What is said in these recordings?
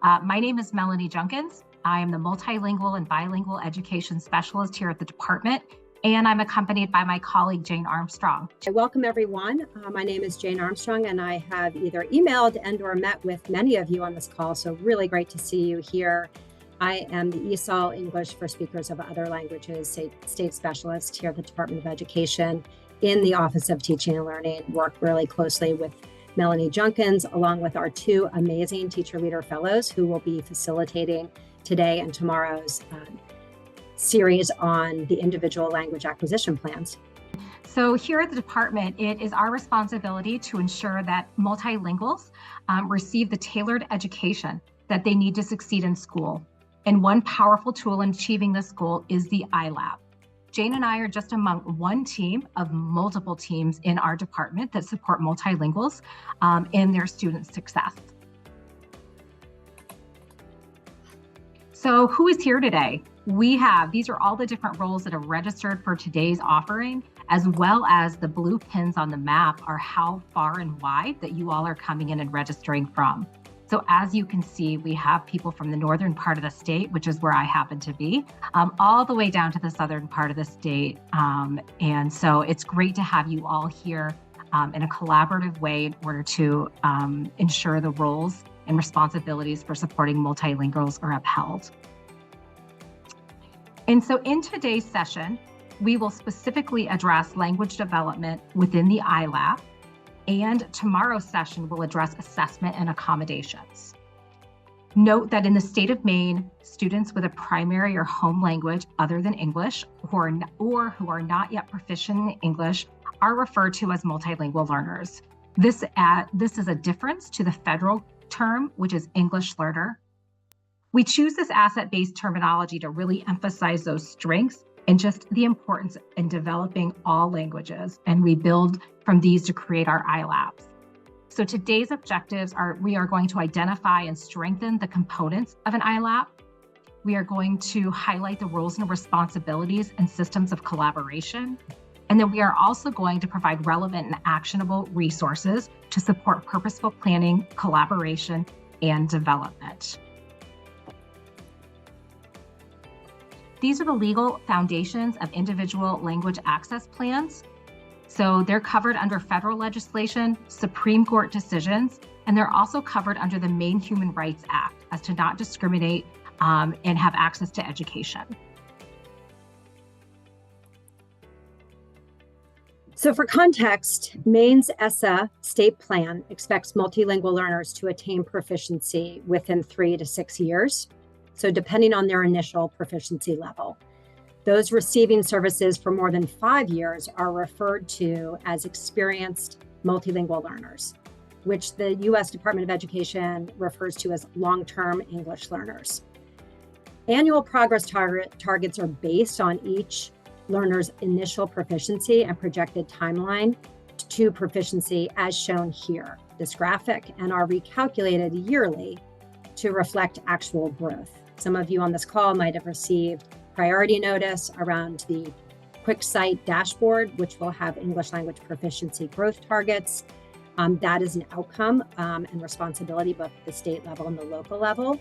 My name is Melanie Junkins. I am the multilingual and bilingual education specialist here at the department, and I'm accompanied by my colleague, Jane Armstrong. Welcome, everyone. My name is Jane Armstrong, and I have either emailed and or met with many of you on this call, so really great to see you here. I am the ESOL English for Speakers of Other Languages state specialist here at the Department of Education in the Office of Teaching and Learning. Work really closely with Melanie Junkins, along with our two amazing teacher leader fellows who will be facilitating today and tomorrow's series on the individual language acquisition plans. So here at the department, it is our responsibility to ensure that multilinguals receive the tailored education that they need to succeed in school. And one powerful tool in achieving this goal is the ILAP. Jane and I are just among one team of multiple teams in our department that support multilinguals in their student success. So who is here today? These are all the different roles that are registered for today's offering, as well as the blue pins on the map are how far and wide that you all are coming in and registering from. So as you can see, we have people from the northern part of the state, which is where I happen to be, all the way down to the southern part of the state. And so it's great to have you all here in a collaborative way in order to ensure the roles and responsibilities for supporting multilinguals are upheld. And so in today's session, we will specifically address language development within the ILAP. And tomorrow's session will address assessment and accommodations. Note that in the state of Maine, students with a primary or home language other than English who are not yet proficient in English are referred to as multilingual learners. This is a difference to the federal term, which is English learner. We choose this asset-based terminology to really emphasize those strengths and just the importance in developing all languages, and we build from these to create our ILAPs. So today's objectives are, we are going to identify and strengthen the components of an ILAP. We are going to highlight the roles and responsibilities and systems of collaboration. And then we are also going to provide relevant and actionable resources to support purposeful planning, collaboration, and development. These are the legal foundations of individual language access plans. So they're covered under federal legislation, Supreme Court decisions, and they're also covered under the Maine Human Rights Act as to not discriminate and have access to education. So for context, Maine's ESSA state plan expects multilingual learners to attain proficiency within 3 to 6 years. So depending on their initial proficiency level. Those receiving services for more than 5 years are referred to as experienced multilingual learners, which the U.S. Department of Education refers to as long-term English learners. Annual progress targets are based on each learner's initial proficiency and projected timeline to proficiency as shown here, this graphic, and are recalculated yearly to reflect actual growth. Some of you on this call might have received priority notice around the QuickSight dashboard, which will have English language proficiency growth targets. That is an outcome and responsibility both at the state level and the local level.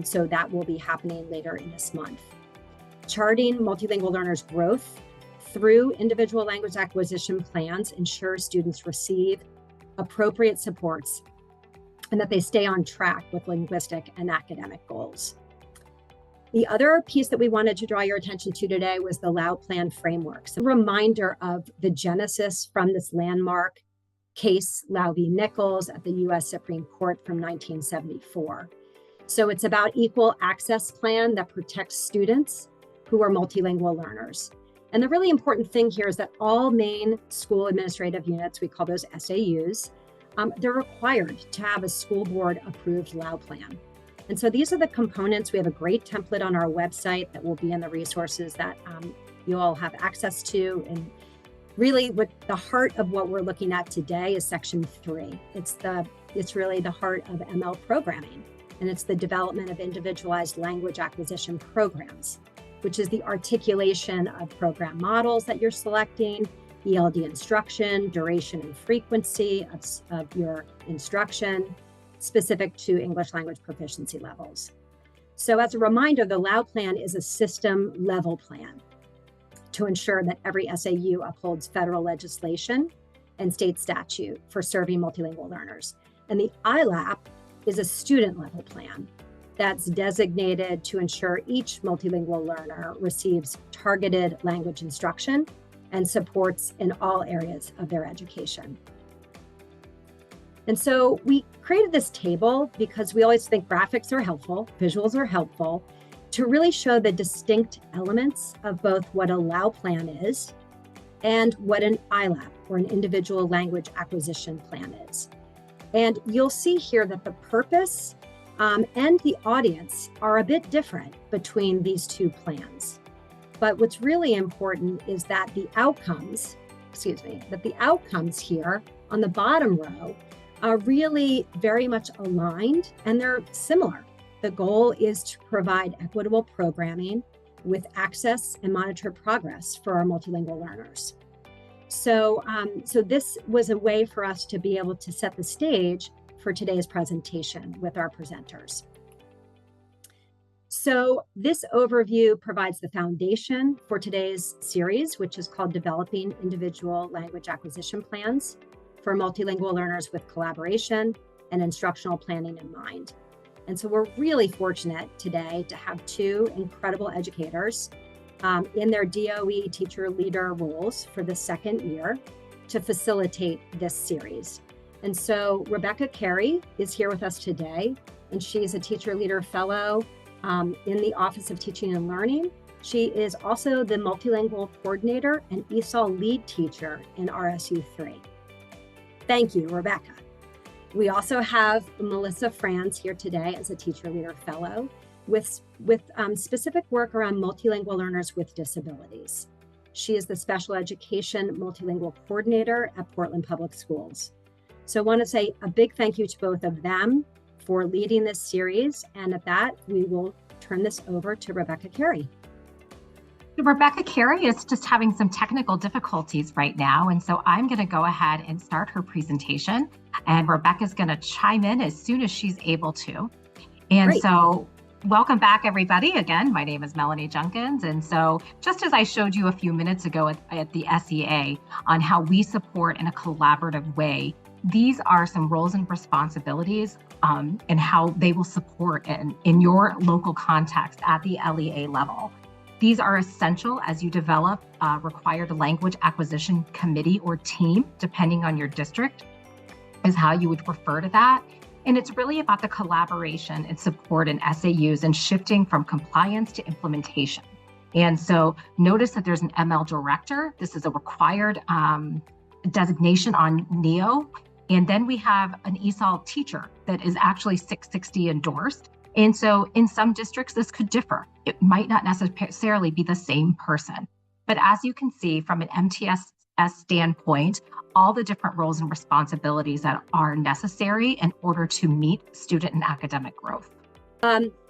So that will be happening later in this month. Charting multilingual learners' growth through individual language acquisition plans ensures students receive appropriate supports and that they stay on track with linguistic and academic goals. The other piece that we wanted to draw your attention to today was the LAU plan framework. So a reminder of the genesis from this landmark case, Lau v. Nichols at the US Supreme Court from 1974. So it's about equal access plan that protects students who are multilingual learners. And the really important thing here is that all Maine school administrative units, we call those SAUs, they're required to have a school board approved LAU plan. And so these are the components. We have a great template on our website that will be in the resources that you all have access to. And really what the heart of what we're looking at today is section 3. It's really the heart of ML programming. And it's the development of individualized language acquisition programs, which is the articulation of program models that you're selecting, ELD instruction, duration and frequency of your instruction, specific to English language proficiency levels. So as a reminder, the ILAP plan is a system level plan to ensure that every SAU upholds federal legislation and state statute for serving multilingual learners. And the ILAP is a student level plan that's designated to ensure each multilingual learner receives targeted language instruction and supports in all areas of their education. And so we created this table because we always think graphics are helpful, visuals are helpful, to really show the distinct elements of both what a ILAP plan is and what an ILAP, or an individual language acquisition plan, is. And you'll see here that the purpose and the audience are a bit different between these two plans. But what's really important is that the outcomes here on the bottom row are really very much aligned, and they're similar. The goal is to provide equitable programming with access and monitor progress for our multilingual learners. So this was a way for us to be able to set the stage for today's presentation with our presenters. So this overview provides the foundation for today's series, which is called Developing Individual Language Acquisition Plans for Multilingual Learners with Collaboration and Instructional Planning in Mind. And so we're really fortunate today to have two incredible educators in their DOE teacher leader roles for the second year to facilitate this series. And so Rebecca Carey is here with us today, and she's a teacher leader fellow in the Office of Teaching and Learning. She is also the multilingual coordinator and ESOL lead teacher in RSU 3. Thank you, Rebecca. We also have Melissa Frans here today as a teacher leader fellow with specific work around multilingual learners with disabilities. She is the special education multilingual coordinator at Portland Public Schools. So I want to say a big thank you to both of them for leading this series. And at that, we will turn this over to Rebecca Carey. Rebecca Carey is just having some technical difficulties right now. And so I'm going to go ahead and start her presentation. And Rebecca's going to chime in as soon as she's able to. And Great. So welcome back, everybody. Again, my name is Melanie Junkins. And so just as I showed you a few minutes ago at the SEA on how we support in a collaborative way, these are some roles and responsibilities and how they will support in your local context at the LEA level. These are essential as you develop a required language acquisition committee or team, depending on your district, is how you would refer to that. And it's really about the collaboration and support in SAUs and shifting from compliance to implementation. And so notice that there's an ML director. This is a required designation on NEO. And then we have an ESOL teacher that is actually 660 endorsed. And so in some districts, this could differ. It might not necessarily be the same person. But as you can see from an MTSS standpoint, all the different roles and responsibilities that are necessary in order to meet student and academic growth.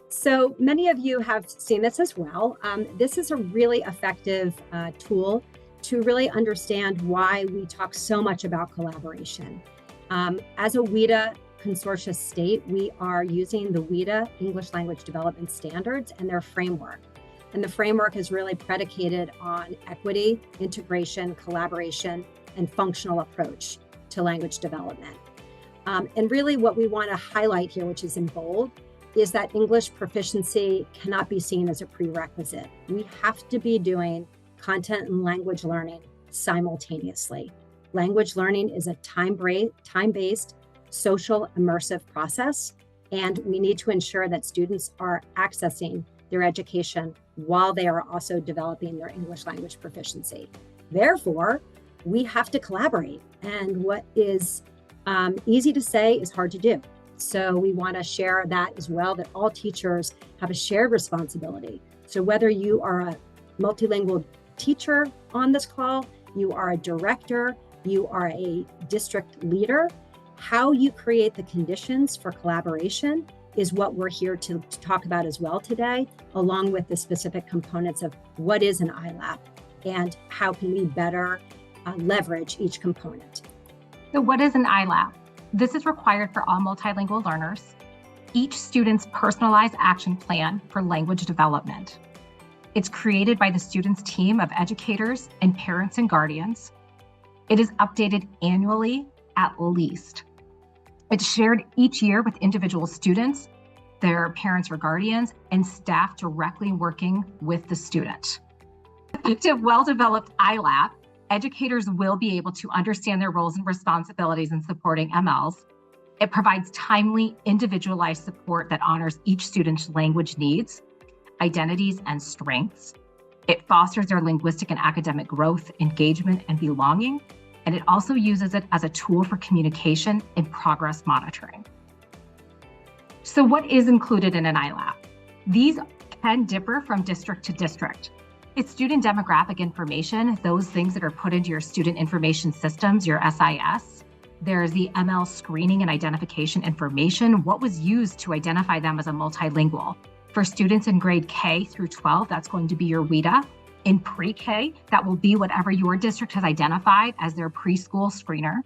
So many of you have seen this as well. This is a really effective tool to really understand why we talk so much about collaboration. As a WIDA consortia state, we are using the WIDA English Language Development Standards and their framework. And the framework is really predicated on equity, integration, collaboration, and functional approach to language development. And really what we want to highlight here, which is in bold, is that English proficiency cannot be seen as a prerequisite. We have to be doing content and language learning simultaneously. Language learning is a time-based, social, immersive process, and we need to ensure that students are accessing their education while they are also developing their English language proficiency. Therefore, we have to collaborate, and what is easy to say is hard to do. So we want to share that as well, that all teachers have a shared responsibility. So whether you are a multilingual teacher on this call, you are a director, you are a district leader, how you create the conditions for collaboration is what we're here to talk about as well today, along with the specific components of what is an ILAP and how can we better leverage each component. So what is an ILAP? This is required for all multilingual learners. Each student's personalized action plan for language development. It's created by the student's team of educators and parents and guardians. It is updated annually at least. It's shared each year with individual students, their parents or guardians, and staff directly working with the student. Effective, well-developed ILAP, educators will be able to understand their roles and responsibilities in supporting MLs. It provides timely, individualized support that honors each student's language needs, identities, and strengths. It fosters their linguistic and academic growth, engagement, and belonging. And it also uses it as a tool for communication and progress monitoring. So what is included in an ILAP? These can differ from district to district. It's student demographic information, those things that are put into your student information systems, your SIS. There's the ML screening and identification information, what was used to identify them as a multilingual. For students in grade K through 12, that's going to be your WIDA. In pre-K, that will be whatever your district has identified as their preschool screener.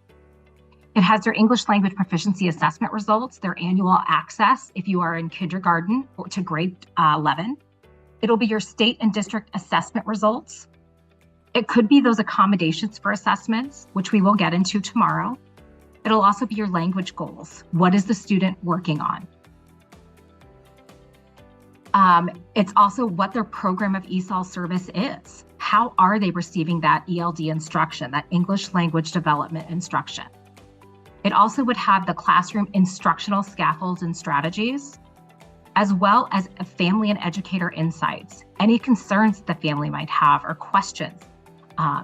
It has their English language proficiency assessment results, their annual access if you are in kindergarten or to grade 11. It'll be your state and district assessment results. It could be those accommodations for assessments, which we will get into tomorrow. It'll also be your language goals. What is the student working on? It's also what their program of ESOL service is. How are they receiving that ELD instruction, that English language development instruction? It also would have the classroom instructional scaffolds and strategies, as well as family and educator insights, any concerns the family might have or questions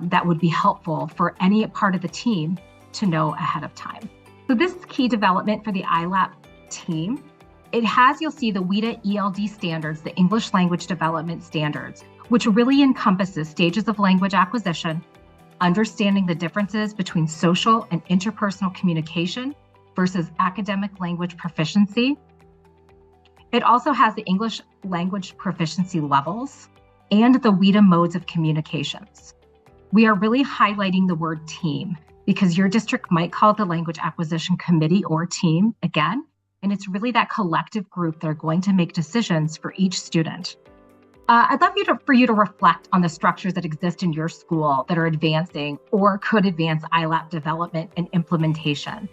that would be helpful for any part of the team to know ahead of time. So this is key development for the ILAP team. It has, you'll see the WIDA ELD standards, the English language development standards, which really encompasses stages of language acquisition, understanding the differences between social and interpersonal communication versus academic language proficiency. It also has the English language proficiency levels and the WIDA modes of communications. We are really highlighting the word team because your district might call it the language acquisition committee or team again. And it's really that collective group that are going to make decisions for each student. I'd love for you to reflect on the structures that exist in your school that are advancing or could advance ILAP development and implementation.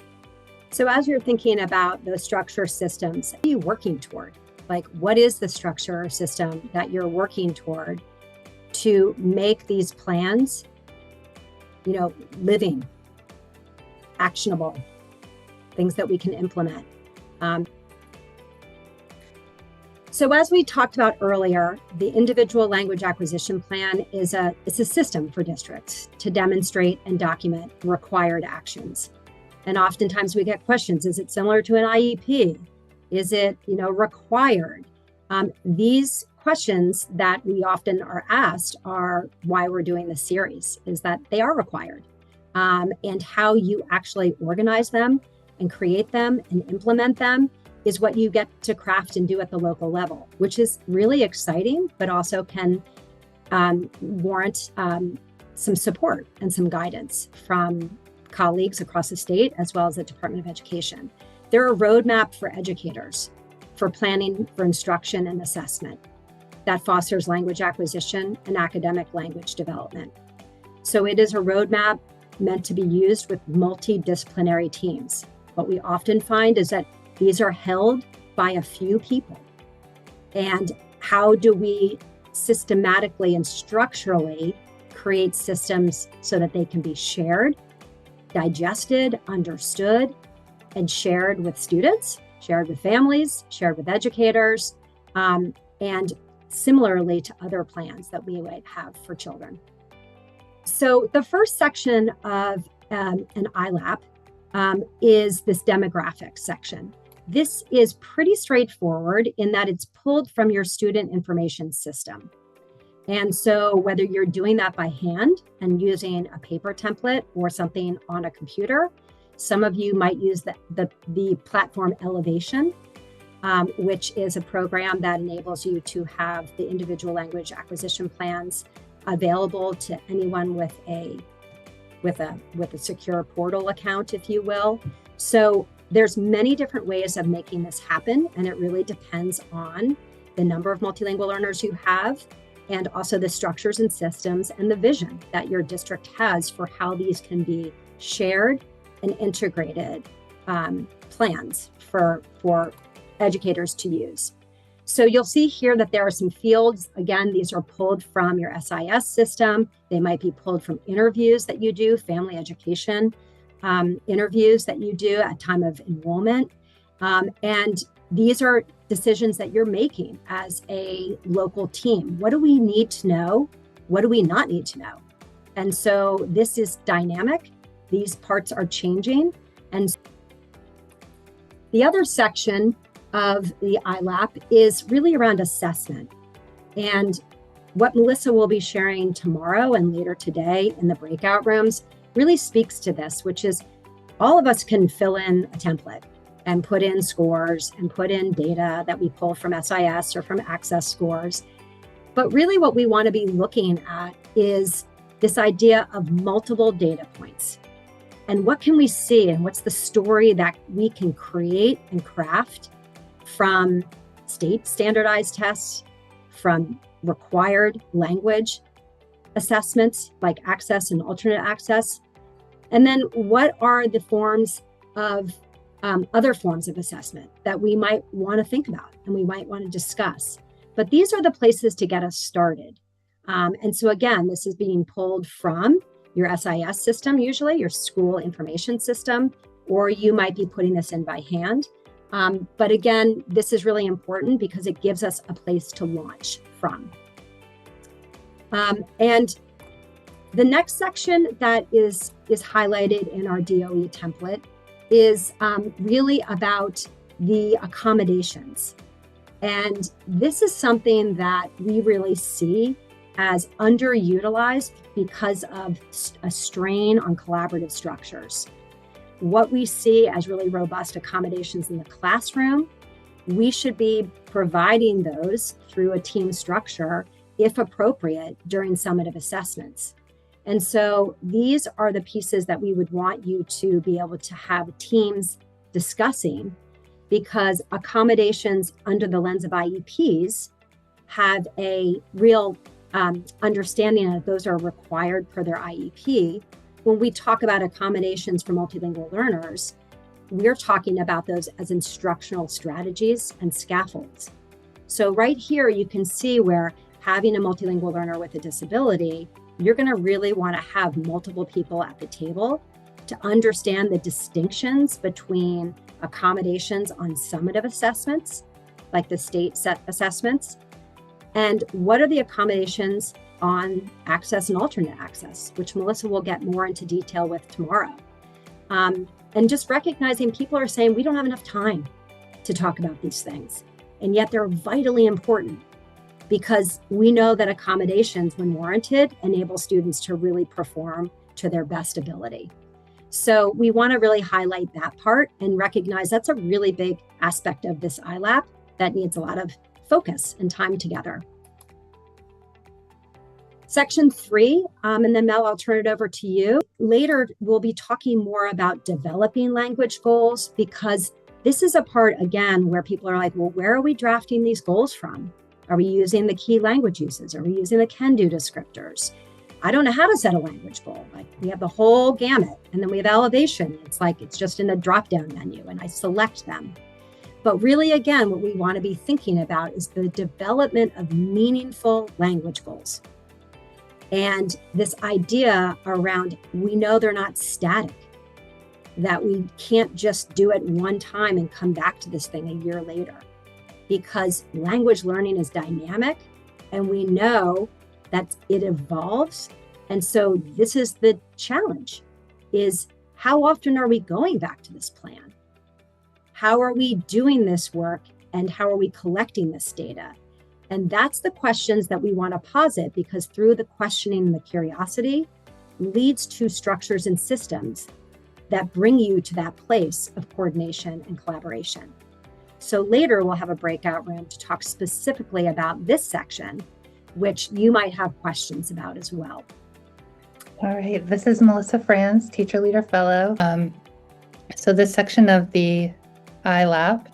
So as you're thinking about those structure systems, what are you working toward? Like, what is the structure system that you're working toward to make these plans, living, actionable, things that we can implement? So as we talked about earlier, the individual language acquisition plan is a system for districts to demonstrate and document required actions. And oftentimes we get questions, is it similar to an IEP? Is it, required? These questions that we often are asked are why we're doing this series, is that they are required. And how you actually organize them and create them and implement them is what you get to craft and do at the local level, which is really exciting, but also can warrant some support and some guidance from colleagues across the state, as well as the Department of Education. They're a roadmap for educators for planning for instruction and assessment that fosters language acquisition and academic language development. So it is a roadmap meant to be used with multidisciplinary teams. What we often find is that these are held by a few people. And how do we systematically and structurally create systems so that they can be shared, digested, understood, and shared with students, shared with families, shared with educators, and similarly to other plans that we would have for children. So the first section of an ILAP is this demographics section. This is pretty straightforward in that it's pulled from your student information system. And so whether you're doing that by hand and using a paper template or something on a computer, some of you might use the platform Elevation, which is a program that enables you to have the individual language acquisition plans available to anyone with a secure portal account, if you will. So there's many different ways of making this happen, and it really depends on the number of multilingual learners you have, and also the structures and systems and the vision that your district has for how these can be shared and integrated plans for educators to use. So you'll see here that there are some fields. Again, these are pulled from your SIS system. They might be pulled from interviews that you do, family education interviews that you do at time of enrollment. And these are decisions that you're making as a local team. What do we need to know? What do we not need to know? And so this is dynamic. These parts are changing. And the other section of the ILAP is really around assessment. And what Melissa will be sharing tomorrow and later today in the breakout rooms really speaks to this, which is all of us can fill in a template and put in scores and put in data that we pull from SIS or from Access scores. But really what we want to be looking at is this idea of multiple data points. And what can we see, and what's the story that we can create and craft from state standardized tests, from required language assessments like Access and alternate access? And then what are the forms of other forms of assessment that we might want to think about and we might want to discuss? But these are the places to get us started. And so again, this is being pulled from your SIS system, usually your school information system, or you might be putting this in by hand. But again, this is really important because it gives us a place to launch from. And the next section that is highlighted in our DOE template is really about the accommodations. And this is something that we really see as underutilized because of a strain on collaborative structures. What we see as really robust accommodations in the classroom, we should be providing those through a team structure, if appropriate, during summative assessments. And so these are the pieces that we would want you to be able to have teams discussing, because accommodations under the lens of IEPs have a real understanding that those are required per their IEP. When we talk about accommodations for multilingual learners, we're talking about those as instructional strategies and scaffolds. So right here, you can see where having a multilingual learner with a disability, you're going to really want to have multiple people at the table to understand the distinctions between accommodations on summative assessments, like the state set assessments, and what are the accommodations on access and alternate access, which Melissa will get more into detail with tomorrow. And just recognizing people are saying we don't have enough time to talk about these things, and yet they're vitally important, because we know that accommodations, when warranted, enable students to really perform to their best ability. So we want to really highlight that part and recognize that's a really big aspect of this ILAP that needs a lot of focus and time together. Section 3, and then Mel, I'll turn it over to you. Later, we'll be talking more about developing language goals, because this is a part, again, where people are like, well, where are we drafting these goals from? Are we using the key language uses? Are we using the can-do descriptors? I don't know how to set a language goal. Like, we have the whole gamut, and then we have elevation. It's like it's just in a drop-down menu, and I select them. But really, again, what we want to be thinking about is the development of meaningful language goals. And this idea around, we know they're not static, that we can't just do it one time and come back to this thing a year later, because language learning is dynamic, and we know that it evolves. And so this is the challenge, is how often are we going back to this plan? How are we doing this work, and how are we collecting this data? And that's the questions that we want to posit, because through the questioning and the curiosity leads to structures and systems that bring you to that place of coordination and collaboration. So later we'll have a breakout room to talk specifically about this section, which you might have questions about as well. All right, this is Melissa Frans, Teacher Leader Fellow. So this section of the ILAP,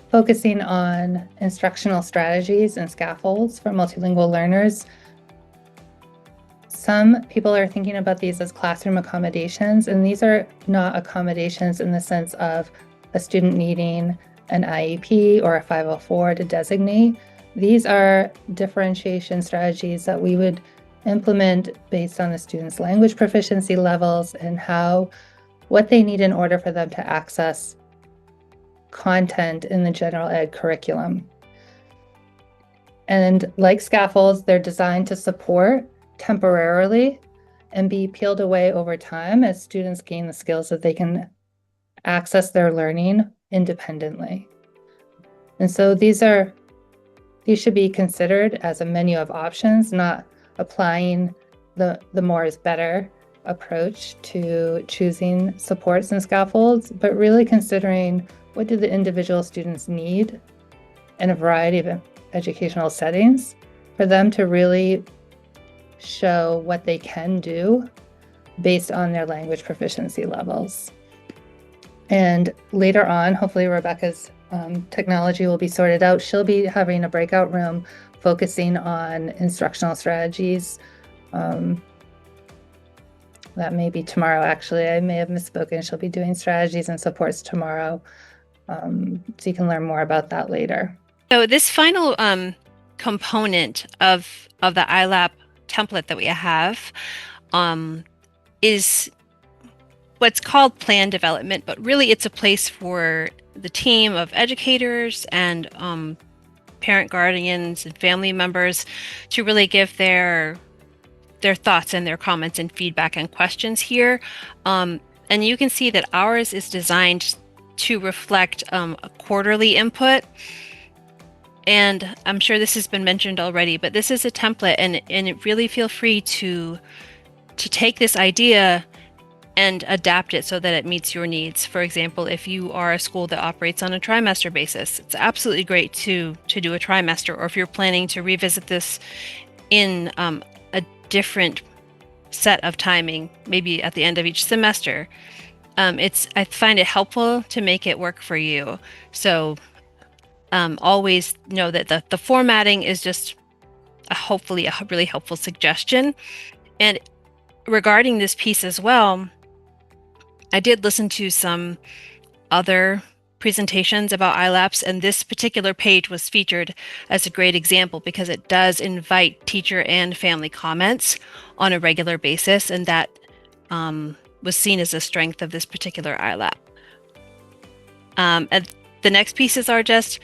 focusing on instructional strategies and scaffolds for multilingual learners. Some people are thinking about these as classroom accommodations, and these are not accommodations in the sense of a student needing an IEP or a 504 to designate. These are differentiation strategies that we would implement based on the student's language proficiency levels and what they need in order for them to access content in the general ed curriculum. And like scaffolds, they're designed to support temporarily and be peeled away over time as students gain the skills that they can access their learning independently. And so these should be considered as a menu of options, not applying the more is better approach to choosing supports and scaffolds, but really considering what do the individual students need in a variety of educational settings for them to really show what they can do based on their language proficiency levels. And later on, hopefully Rebecca's technology will be sorted out. She'll be having a breakout room focusing on instructional strategies. That may be tomorrow, actually. I may have misspoken. She'll be doing strategies and supports tomorrow. So you can learn more about that later. So this final component of the ILAP template that we have is what's called plan development, but really it's a place for the team of educators and parent guardians and family members to really give their thoughts and their comments and feedback and questions here. And you can see that ours is designed to reflect a quarterly input. And I'm sure this has been mentioned already, but this is a template, and really feel free to take this idea and adapt it so that it meets your needs. For example, if you are a school that operates on a trimester basis, it's absolutely great to do a trimester, or if you're planning to revisit this in a different set of timing, maybe at the end of each semester. I find it helpful to make it work for you. So always know that the formatting is just hopefully a really helpful suggestion. And regarding this piece as well, I did listen to some other presentations about ILAPs, and this particular page was featured as a great example because it does invite teacher and family comments on a regular basis, and that was seen as a strength of this particular ILAP. And the next pieces are just,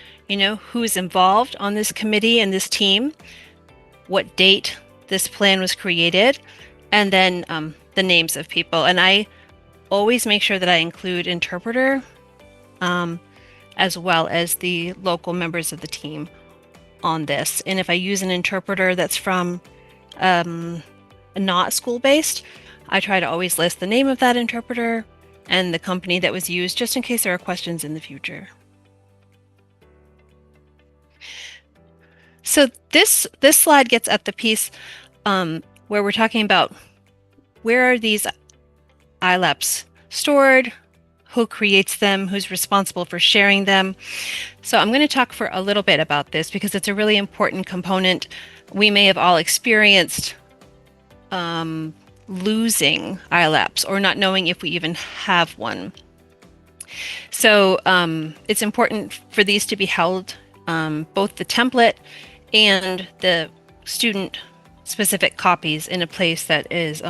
who's involved on this committee and this team, what date this plan was created, and then the names of people. And I always make sure that I include interpreter as well as the local members of the team on this. And if I use an interpreter that's from not school-based, I try to always list the name of that interpreter and the company that was used, just in case there are questions in the future. So this slide gets at the piece where we're talking about where are these ILAPs stored, who creates them, who's responsible for sharing them. So I'm going to talk for a little bit about this because it's a really important component. We may have all experienced losing ILAPs or not knowing if we even have one. So it's important for these to be held, both the template and the student specific copies, in a place that is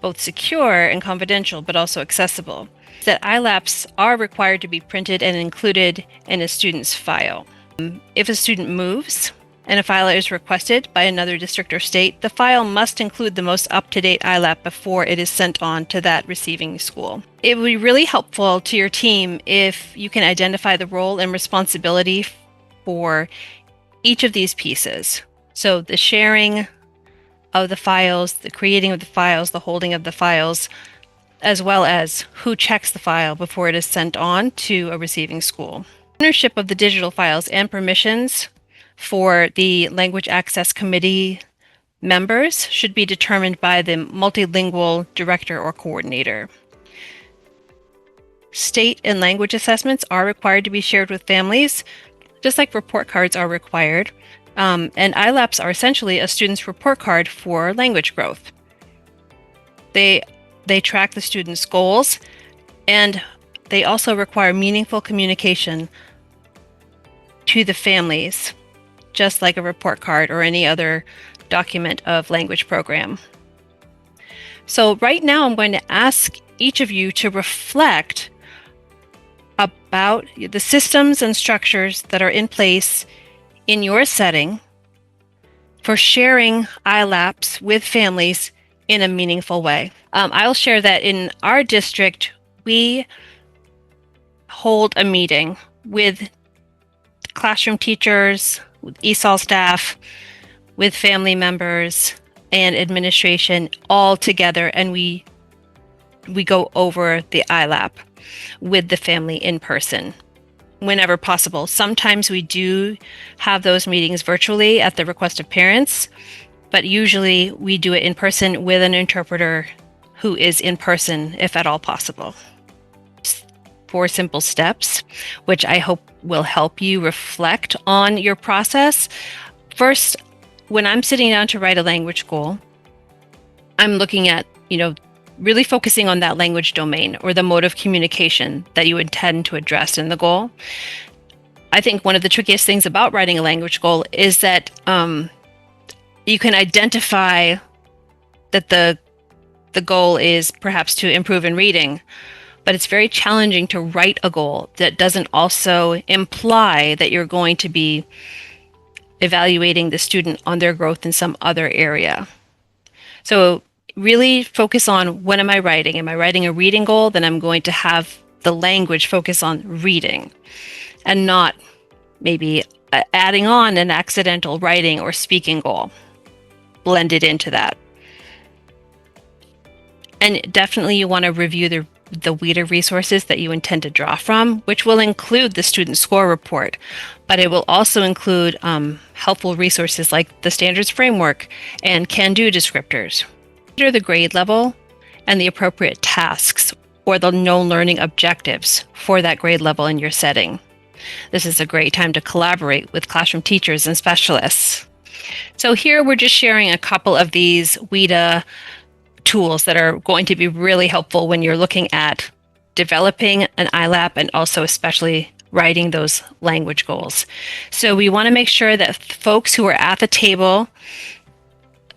both secure and confidential, but also accessible. That ILAPs are required to be printed and included in a student's file. If a student moves and a file is requested by another district or state, the file must include the most up-to-date ILAP before it is sent on to that receiving school. It would be really helpful to your team if you can identify the role and responsibility for each of these pieces. So the sharing of the files, the creating of the files, the holding of the files, as well as who checks the file before it is sent on to a receiving school. Ownership of the digital files and permissions for the Language Access Committee members should be determined by the multilingual director or coordinator. state and language assessments are required to be shared with families, just like report cards are required. And ILAPs are essentially a student's report card for language growth. They track the student's goals, and they also require meaningful communication to the families, just like a report card or any other document of language program. So right now I'm going to ask each of you to reflect about the systems and structures that are in place in your setting for sharing ILAPs with families in a meaningful way. I'll share that in our district, we hold a meeting with classroom teachers, with ESOL staff, with family members and administration all together, and we go over the ILAP with the family in person whenever possible. Sometimes we do have those meetings virtually at the request of parents, but usually we do it in person with an interpreter who is in person if at all possible. 4 simple steps, which I hope will help you reflect on your process. First, when I'm sitting down to write a language goal, I'm looking at, really focusing on that language domain or the mode of communication that you intend to address in the goal. I think one of the trickiest things about writing a language goal is that you can identify that the goal is perhaps to improve in reading, but it's very challenging to write a goal that doesn't also imply that you're going to be evaluating the student on their growth in some other area. So really focus on, what am I writing? Am I writing a reading goal? Then I'm going to have the language focus on reading and not maybe adding on an accidental writing or speaking goal blended into that. And definitely you want to review the WIDA resources that you intend to draw from, which will include the student score report, but it will also include helpful resources like the standards framework and can-do descriptors. Consider the grade level and the appropriate tasks or the known learning objectives for that grade level in your setting. This is a great time to collaborate with classroom teachers and specialists. So here we're just sharing a couple of these WIDA tools that are going to be really helpful when you're looking at developing an ILAP and also especially writing those language goals. So we want to make sure that folks who are at the table,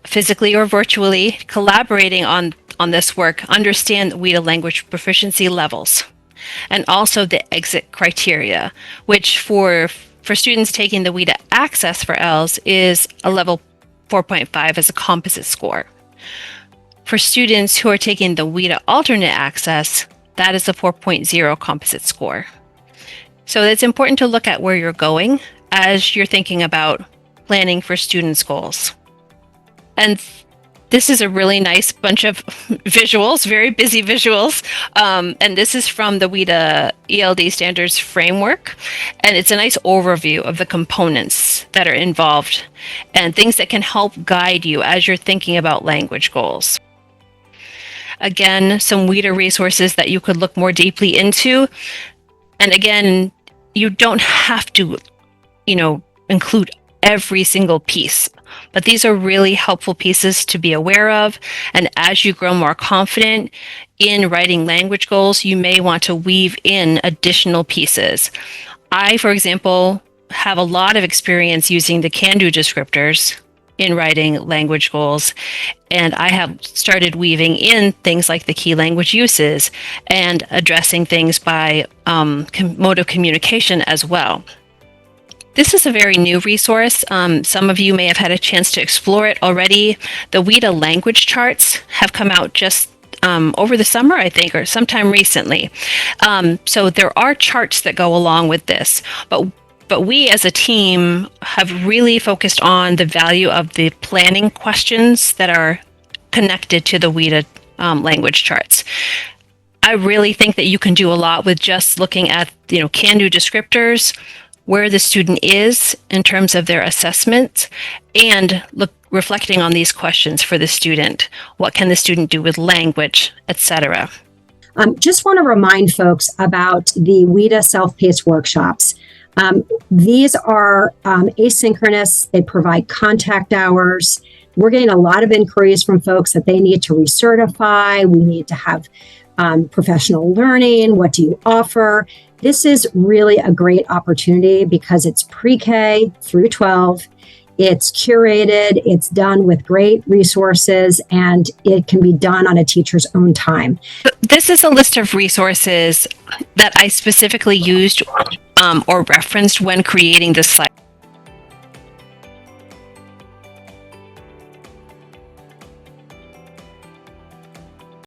physically or virtually, collaborating on this work, understand WIDA language proficiency levels and also the exit criteria, which for students taking the WIDA Access for ELS is a level 4.5 as a composite score. For students who are taking the WIDA Alternate Access, that is a 4.0 composite score. So it's important to look at where you're going as you're thinking about planning for students' goals. And this is a really nice bunch of visuals, very busy visuals. And this is from the WIDA ELD Standards Framework. And it's a nice overview of the components that are involved and things that can help guide you as you're thinking about language goals. Again, some WIDA resources that you could look more deeply into. And again, you don't have to, include every single piece, but these are really helpful pieces to be aware of. And as you grow more confident in writing language goals, you may want to weave in additional pieces. I, for example, have a lot of experience using the can-do descriptors in writing language goals. And I have started weaving in things like the key language uses and addressing things by mode of communication as well. This is a very new resource. Some of you may have had a chance to explore it already. The WIDA language charts have come out just over the summer, I think, or sometime recently. So there are charts that go along with this, but we as a team have really focused on the value of the planning questions that are connected to the WIDA language charts. I really think that you can do a lot with just looking at, can-do descriptors, where the student is in terms of their assessment, and reflecting on these questions for the student. What can the student do with language, etc.? Just want to remind folks about the WIDA self-paced workshops. These are asynchronous. They provide contact hours. We're getting a lot of inquiries from folks that they need to recertify. We need to have professional learning. What do you offer? This is really a great opportunity because it's pre-K through 12. It's curated, it's done with great resources, and it can be done on a teacher's own time. This is a list of resources that I specifically used or referenced when creating this slide.